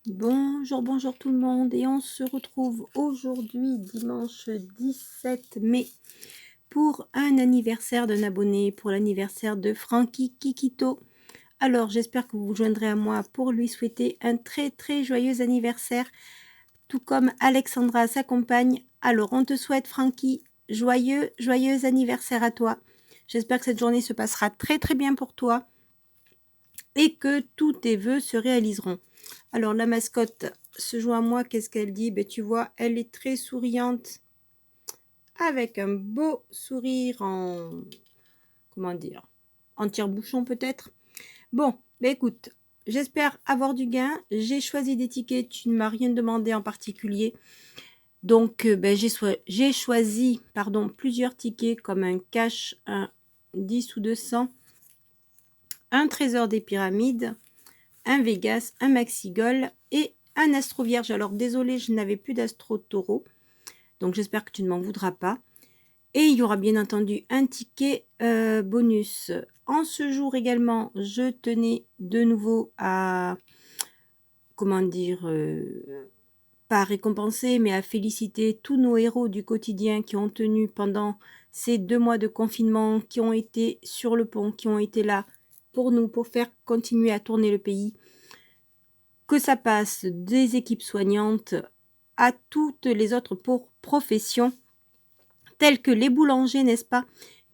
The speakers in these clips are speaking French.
Bonjour, bonjour tout le monde et on se retrouve aujourd'hui dimanche 17 mai pour un anniversaire d'un abonné, pour l'anniversaire de Frankie Kikito. Alors j'espère que vous vous joindrez à moi pour lui souhaiter un très joyeux anniversaire, tout comme Alexandra sa compagne. Alors on te souhaite Frankie, joyeux anniversaire à toi. J'espère que cette journée se passera très bien pour toi et que tous tes vœux se réaliseront. Alors la mascotte se joint à moi, qu'est-ce qu'elle dit? Ben, tu vois, elle est très souriante, avec un beau sourire en, comment dire, en tire-bouchon peut-être. Bon, ben écoute, j'espère avoir du gain. J'ai choisi des tickets, tu ne m'as rien demandé en particulier. Donc ben, j'ai choisi plusieurs tickets comme un cash, un 10 ou 200, un trésor des pyramides, un Vegas, un Maxi-Gol et un Astro Vierge. Alors désolé, je n'avais plus d'Astro Taureau, donc j'espère que tu ne m'en voudras pas. Et il y aura bien entendu un ticket bonus. En ce jour également, je tenais de nouveau à, comment dire, pas à récompenser, mais à féliciter tous nos héros du quotidien qui ont tenu pendant ces 2 mois de confinement, qui ont été sur le pont, qui ont été là pour nous, pour faire continuer à tourner le pays. Que ça passe des équipes soignantes à toutes les autres professions, telles que les boulangers, n'est-ce pas?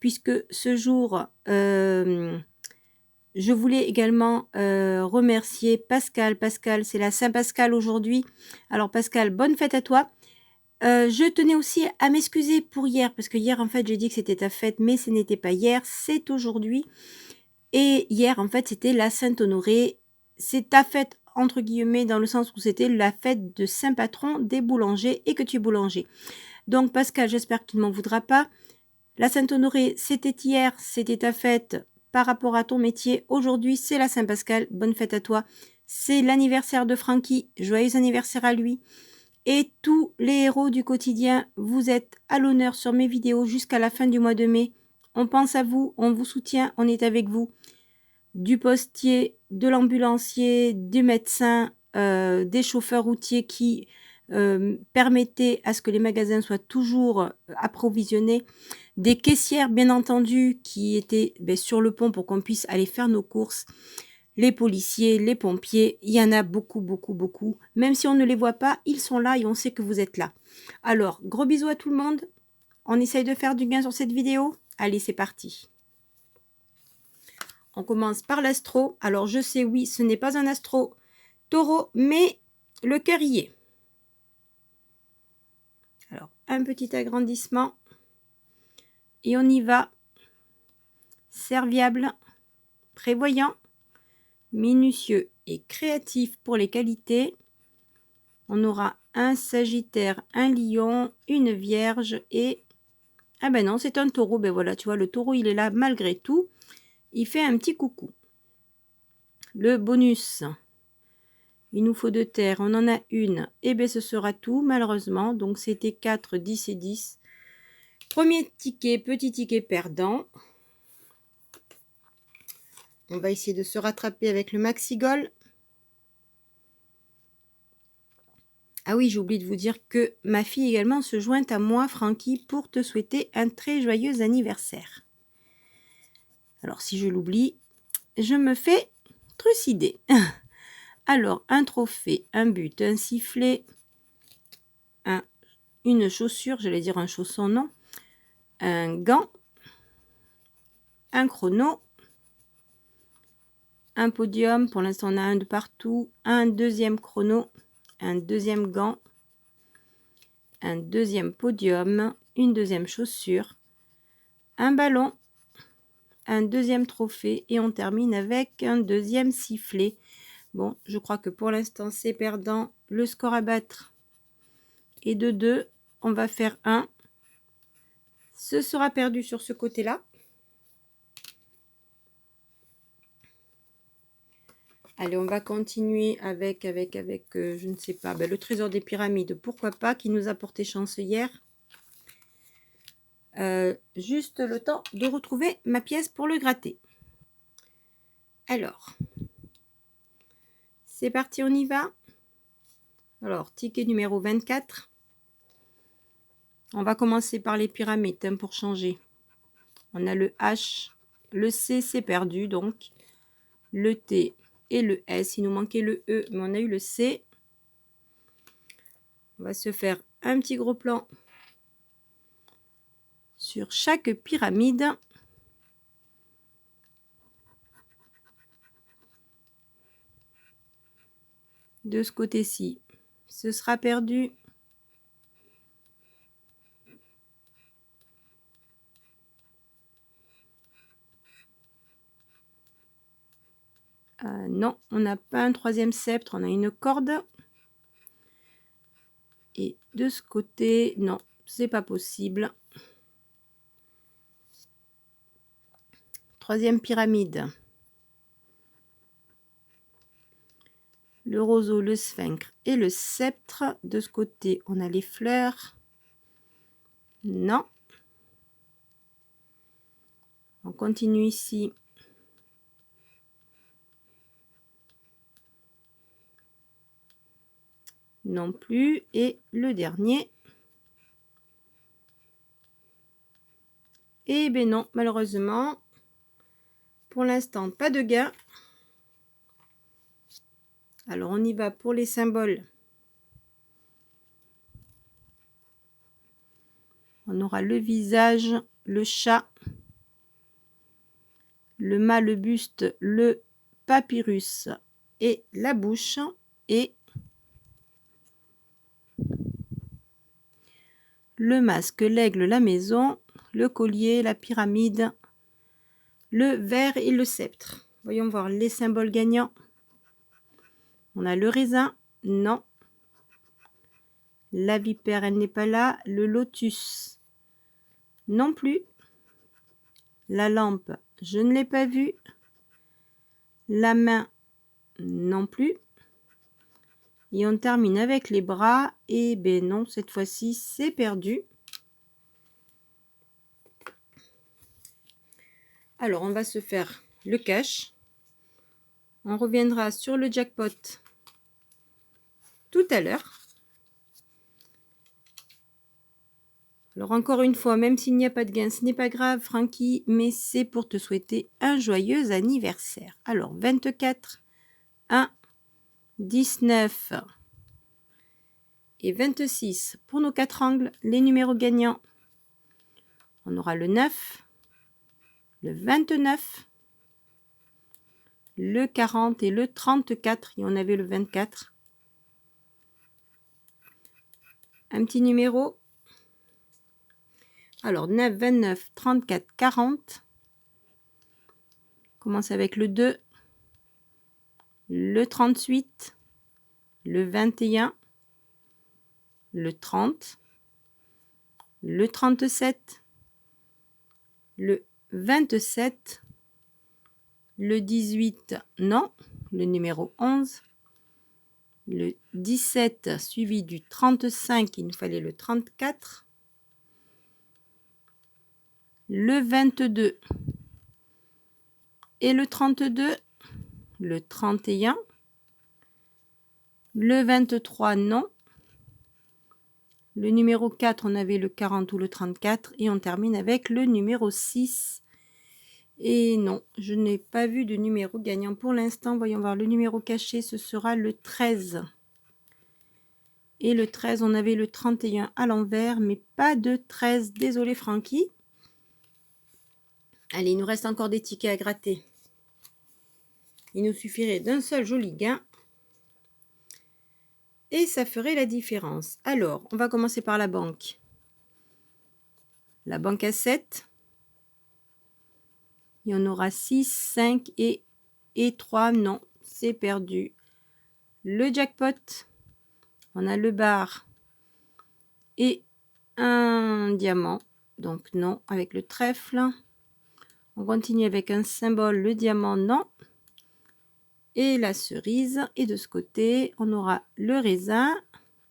Puisque ce jour, je voulais également remercier Pascal. Pascal, c'est la Saint-Pascal aujourd'hui. Alors Pascal, bonne fête à toi. Je tenais aussi à m'excuser pour hier, parce que hier, en fait, j'ai dit que c'était ta fête, mais ce n'était pas hier, c'est aujourd'hui. Et hier, en fait, c'était la Sainte-Honorée. C'est ta fête, entre guillemets, dans le sens où c'était la fête de Saint-Patron des boulangers et que tu es boulanger. Donc, Pascal, j'espère que tu ne m'en voudras pas. La Sainte-Honorée, c'était hier, c'était ta fête par rapport à ton métier. Aujourd'hui, c'est la Saint-Pascal. Bonne fête à toi. C'est l'anniversaire de Francky. Joyeux anniversaire à lui. Et tous les héros du quotidien, vous êtes à l'honneur sur mes vidéos jusqu'à la fin du mois de mai. On pense à vous, on vous soutient, on est avec vous. Du postier, de l'ambulancier, du médecin, des chauffeurs routiers qui permettaient à ce que les magasins soient toujours approvisionnés, des caissières bien entendu qui étaient sur le pont pour qu'on puisse aller faire nos courses, les policiers, les pompiers, il y en a beaucoup. Même si on ne les voit pas, ils sont là et on sait que vous êtes là. Alors, gros bisous à tout le monde. On essaye de faire du gain sur cette vidéo. Allez, c'est parti. On commence par l'astro. Alors, je sais, oui, ce n'est pas un astro taureau, mais le cœur y est. Alors, un petit agrandissement. Et on y va. Serviable, prévoyant, minutieux et créatif pour les qualités. On aura un Sagittaire, un Lion, une Vierge et... Ah ben non, c'est un taureau. Ben voilà, tu vois, le taureau, il est là malgré tout. Il fait un petit coucou. Le bonus, il nous faut 2 terres. On en a une. Et bien, ce sera tout, malheureusement. Donc, c'était 4, 10 et 10. Premier ticket, petit ticket perdant. On va essayer de se rattraper avec le Maxi-Gol. Ah oui, j'ai oublié de vous dire que ma fille également se joint à moi, Francky, pour te souhaiter un très joyeux anniversaire. Alors, si je l'oublie, je me fais trucider. Alors, un trophée, un but, un sifflet, une chaussure, j'allais dire un chausson, non, un gant, un chrono, un podium, pour l'instant on a un de partout, un deuxième chrono, un deuxième gant, un deuxième podium, une deuxième chaussure, un ballon, un deuxième trophée et on termine avec un deuxième sifflet. Bon, je crois que pour l'instant c'est perdant. Le score à battre est de 2. On va faire 1. Ce sera perdu sur ce côté-là. Allez, on va continuer avec je ne sais pas, le trésor des pyramides, pourquoi pas, qui nous a porté chance hier. Juste le temps de retrouver ma pièce pour le gratter. Alors, c'est parti, on y va. Alors, ticket numéro 24. On va commencer par les pyramides hein, pour changer. On a le H, le C, c'est perdu, donc le T et le S. Il nous manquait le E, mais on a eu le C. On va se faire un petit gros plan sur chaque pyramide. De ce côté-ci, ce sera perdu. Non, on n'a pas un troisième sceptre, on a une corde. Et de ce côté, non, c'est pas possible. Troisième pyramide. Le roseau, le sphinx et le sceptre. De ce côté, on a les fleurs. Non. On continue ici. Non plus. Et le dernier. Eh bien non, malheureusement, pour l'instant, pas de gain. Alors, on y va pour les symboles. On aura le visage, le chat, le mât, le buste, le papyrus et la bouche. Et le masque, l'aigle, la maison, le collier, la pyramide, le verre et le sceptre. Voyons voir les symboles gagnants. On a le raisin, non. La vipère, elle n'est pas là. Le lotus, non plus. La lampe, je ne l'ai pas vue. La main, non plus. Et on termine avec les bras. Et ben non, cette fois-ci, c'est perdu. Alors, on va se faire le cash. On reviendra sur le jackpot tout à l'heure. Alors encore une fois, même s'il n'y a pas de gain, ce n'est pas grave, Francky, mais c'est pour te souhaiter un joyeux anniversaire. Alors, 24, 1, 19 et 26 pour nos 4 angles, les numéros gagnants. On aura le 9, le 29, le 40 et le 34. Et on avait le 24. Un petit numéro. Alors, 9, 29, 34, 40. On commence avec le 2, le 38, le 21, le 30, le 37, le 27, le 18, non, le numéro 11, le 17 suivi du 35, il nous fallait le 34, le 22 et le 32, le 31, le 23, non, le numéro 4, on avait le 40 ou le 34 et on termine avec le numéro 6. Et non, je n'ai pas vu de numéro gagnant pour l'instant. Voyons voir le numéro caché, ce sera le 13. Et le 13, on avait le 31 à l'envers, mais pas de 13. Désolé Francky. Allez, il nous reste encore des tickets à gratter. Il nous suffirait d'un seul joli gain. Et ça ferait la différence. Alors, on va commencer par la banque. La banque à 7. Il y en aura 6, 5 et 3. Non, c'est perdu. Le jackpot. On a le bar et un diamant. Donc non, avec le trèfle. On continue avec un symbole, le diamant, non. Et la cerise. Et de ce côté, on aura le raisin.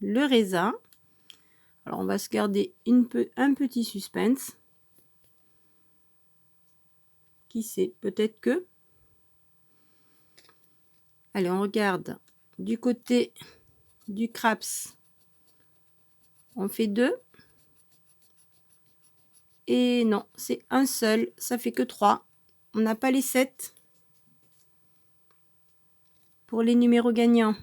Le raisin. Alors, on va se garder un petit suspense. Qui sait, peut-être que. Allez, on regarde du côté du craps, on fait 2. Et non, c'est un seul, ça fait que 3. On n'a pas les 7. Pour les numéros gagnants,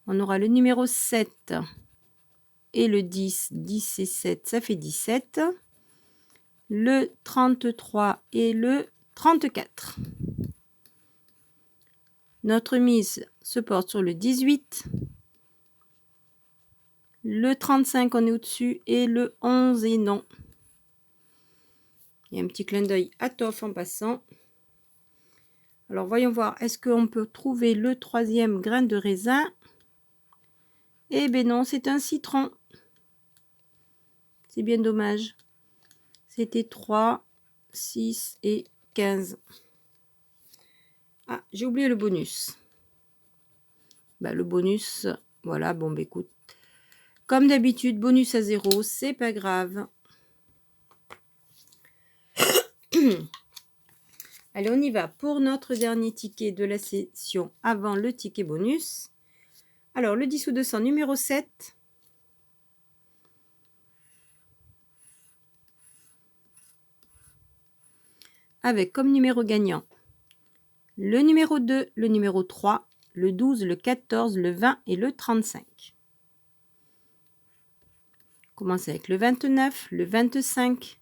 on aura le numéro 7 et le 10. 10 et 7, ça fait 17. Le 33 et le 34. Notre mise se porte sur le 18. Le 35, on est au-dessus. Et le 11 et non. Il y a un petit clin d'œil à Toff en passant. Alors, voyons voir. Est-ce qu'on peut trouver le 3e grain de raisin? Eh bien non, c'est un citron. C'est bien dommage. C'était 3, 6 et 15. Ah, j'ai oublié le bonus. Bah, le bonus, voilà, bon, bah, écoute. Comme d'habitude, bonus à 0, c'est pas grave. Allez, on y va pour notre dernier ticket de la session avant le ticket bonus. Alors, le 10 ou 200, numéro 7. Avec comme numéro gagnant le numéro 2, le numéro 3, le 12, le 14, le 20 et le 35. Commence avec le 29, le 25,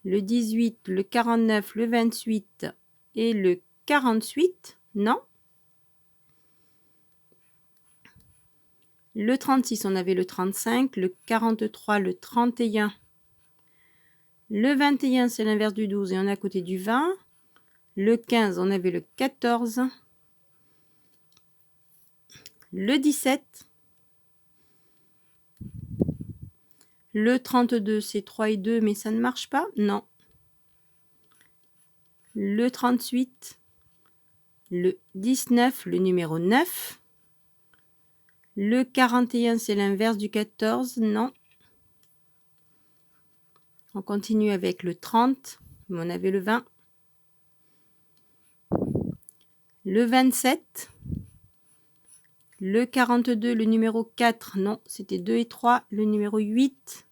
le 18, le 49, le 28 et le 48. Non. Le 36, on avait le 35, le 43, le 31. Le 21, c'est l'inverse du 12 et on est à côté du 20. Le 15, on avait le 14. Le 17. Le 32, c'est 3 et 2, mais ça ne marche pas. Non. Le 38. Le 19, le numéro 9. Le 41, c'est l'inverse du 14. Non. On continue avec le 30. Mais on avait le 20. Le 27. Le 42, le numéro 4, non, c'était 2 et 3. Le numéro 8.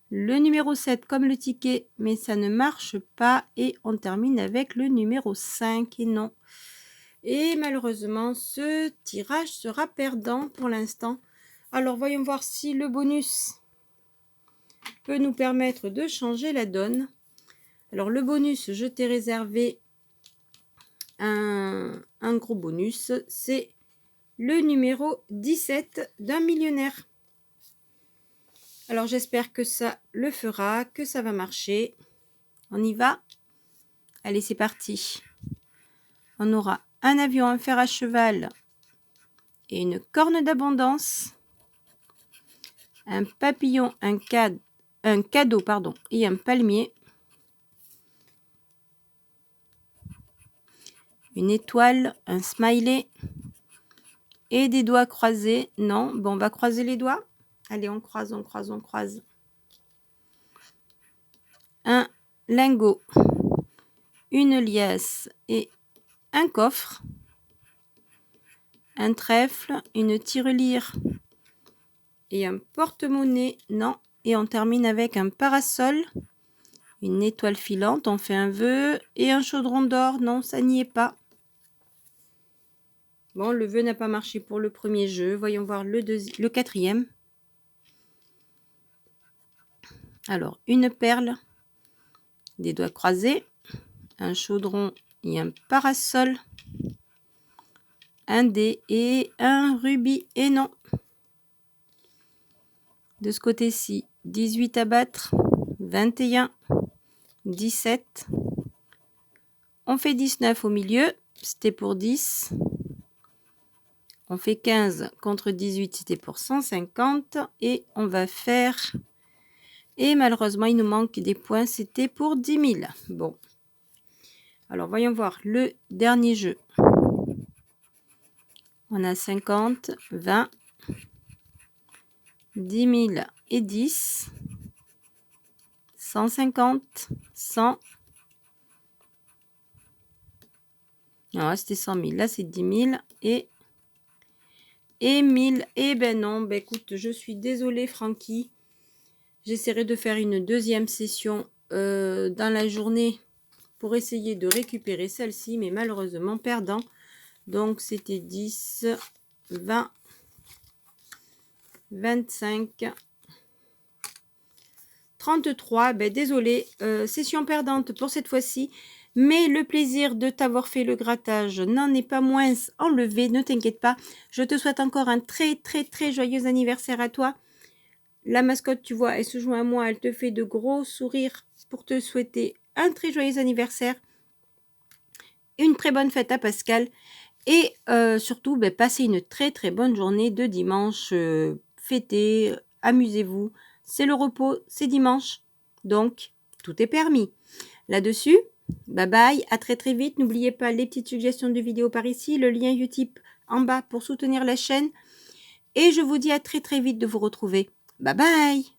Le numéro 7 comme le ticket, mais ça ne marche pas. Et on termine avec le numéro 5 et non. Et malheureusement, ce tirage sera perdant pour l'instant. Alors, voyons voir si le bonus peut nous permettre de changer la donne. Alors, le bonus, je t'ai réservé un gros bonus. C'est le numéro 17 d'un millionnaire. Alors, j'espère que ça le fera, que ça va marcher. On y va? Allez, c'est parti. On aura un avion, un fer à cheval et une corne d'abondance. Un papillon, un cadeau, pardon, et un palmier. Une étoile, un smiley et des doigts croisés. Non, bon, on va croiser les doigts. Allez, on croise, on croise, on croise. Un lingot, une liasse et un coffre. Un trèfle, une tirelire et un porte-monnaie. Non, et on termine avec un parasol. Une étoile filante, on fait un vœu et un chaudron d'or. Non, ça n'y est pas. Bon, le vœu n'a pas marché pour le premier jeu. Voyons voir le 4e. Alors, une perle, des doigts croisés, un chaudron et un parasol, un dé et un rubis. Et non. De ce côté-ci, 18 à battre, 21, 17. On fait 19 au milieu, c'était pour 10. On fait 15 contre 18, c'était pour 150. Et on va faire... Et malheureusement, il nous manque des points, c'était pour 10 000. Bon. Alors, voyons voir le dernier jeu. On a 50, 20, 10 000 et 10. 150, 100. Non, c'était 100 000. Là, c'est 10 000 et Émile, eh ben non, ben écoute, je suis désolée Francky. J'essaierai de faire une deuxième session dans la journée pour essayer de récupérer celle-ci, mais malheureusement perdant. Donc c'était 10, 20, 25, 33. Ben désolé, session perdante pour cette fois-ci. Mais le plaisir de t'avoir fait le grattage n'en est pas moins enlevé, ne t'inquiète pas. Je te souhaite encore un très joyeux anniversaire à toi. La mascotte, tu vois, elle se joint à moi, elle te fait de gros sourires pour te souhaiter un très joyeux anniversaire. Une très bonne fête à Pascal. Et surtout, ben, passez une très bonne journée de dimanche. Fêtez, amusez-vous. C'est le repos, c'est dimanche. Donc, tout est permis. Là-dessus, bye bye, à très vite. N'oubliez pas les petites suggestions de vidéos par ici, le lien Utip en bas pour soutenir la chaîne. Et je vous dis à très vite de vous retrouver. Bye bye.